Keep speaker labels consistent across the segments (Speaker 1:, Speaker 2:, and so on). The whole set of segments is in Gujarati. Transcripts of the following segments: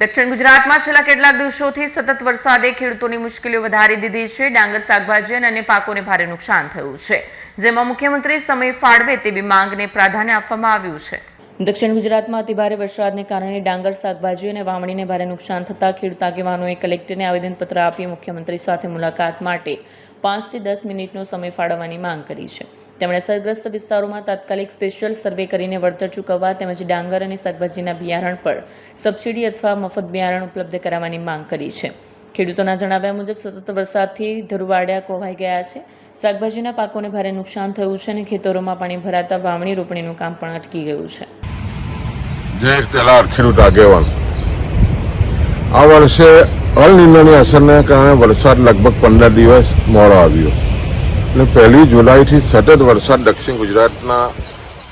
Speaker 1: દક્ષિણ ગુજરાતમાં છેલ્લા કેટલાક દિવસોથી સતત વરસાદે ખેડૂતોની મુશ્કેલીઓ વધારી દીધી છે। ડાંગર, શાકભાજી અને અન્ય પાકોને ભારે નુકસાન થયું છે, જેમાં મુખ્યમંત્રી સમય ફાળવે તેવી માંગને પ્રાધાન્ય આપવામાં આવ્યું છે। દક્ષિણ ગુજરાતમાં અતિભારે વરસાદને કારણે ડાંગર, શાકભાજી અને વાવણીને ભારે નુકસાન થતાં ખેડૂત આગેવાનોએ કલેક્ટરને આવેદનપત્ર આપી મુખ્યમંત્રી સાથે મુલાકાત માટે 5 થી 10 મિનિટનો સમય ફાળવવાની માંગ કરી છે। તેમણે અસરગ્રસ્ત વિસ્તારોમાં તાત્કાલિક સ્પેશિયલ સર્વે કરીને વળતર ચૂકવવા તેમજ ડાંગર અને શાકભાજીના બિયારણ પર સબસિડી અથવા મફત બિયારણ ઉપલબ્ધ કરાવવાની માંગ કરી છે। ખેડૂતોના જણાવ્યા મુજબ સતત વરસાદથી ધરુવાડિયા કોવાઈ ગયા છે, શાકભાજીના પાકોને ભારે નુકસાન થયું છે અને ખેતરોમાં પાણી ભરાતા વાવણી રોપણીનું કામ પણ અટકી ગયું છે।
Speaker 2: જય તેલાર ખેડૂત આગેવાન, આ વર્ષે અલ નિનોની અસરને કારણે વરસાદ લગભગ 15 દિવસ મોડો આવ્યો અને 1 જુલાઈથી સતત વરસાદ દક્ષિણ ગુજરાતના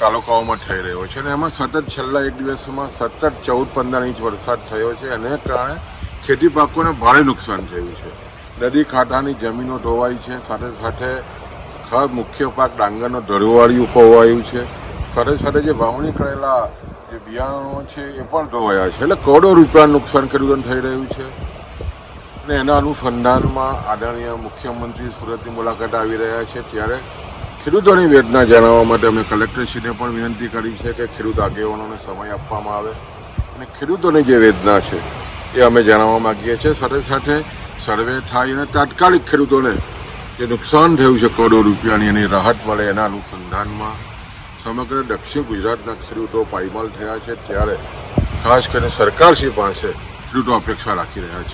Speaker 2: તાલુકાઓમાં થઈ રહ્યો છે અને એમાં સતત છેલ્લા એક દિવસમાં સતત 14-15 ઇંચ વરસાદ થયો છે। એને કારણે ખેતી પાકોને ભારે નુકસાન થયું છે। નદી કાંઠાની જમીનો ધોવાઈ છે, સાથે સાથે ખાસ મુખ્ય પાક ડાંગરનો ધરુવાળિયું કોવાયું છે, સાથે સાથે જે વાવણી કરેલા જે બિયારણો છે એ પણ ધોવાયા છે। એટલે કરોડો રૂપિયાનું નુકસાન ખેડૂતોને થઈ રહ્યું છે અને એના અનુસંધાનમાં આદરણીય મુખ્યમંત્રી સુરતની મુલાકાત આવી રહ્યા છે, ત્યારે ખેડૂતોની વેદના જાણવા માટે અમે કલેક્ટરશ્રીને પણ વિનંતી કરી છે કે ખેડૂત આગેવાનોને સમય આપવામાં આવે અને ખેડૂતોની જે વેદના છે એ અમે જાણવા માગીએ છીએ। સાથે સાથે સર્વે થાય અને તાત્કાલિક ખેડૂતોને જે નુકસાન થયું છે કરોડો રૂપિયાની એની રાહત મળે, એના અનુસંધાનમાં સમગ્ર દક્ષિણ ગુજરાતના ખેડૂતો પાયમાલ થયા છે। ત્યારે ખાસ કરીને સરકારશ્રી પાસે ખેડૂતો અપેક્ષા રાખી રહ્યા છે।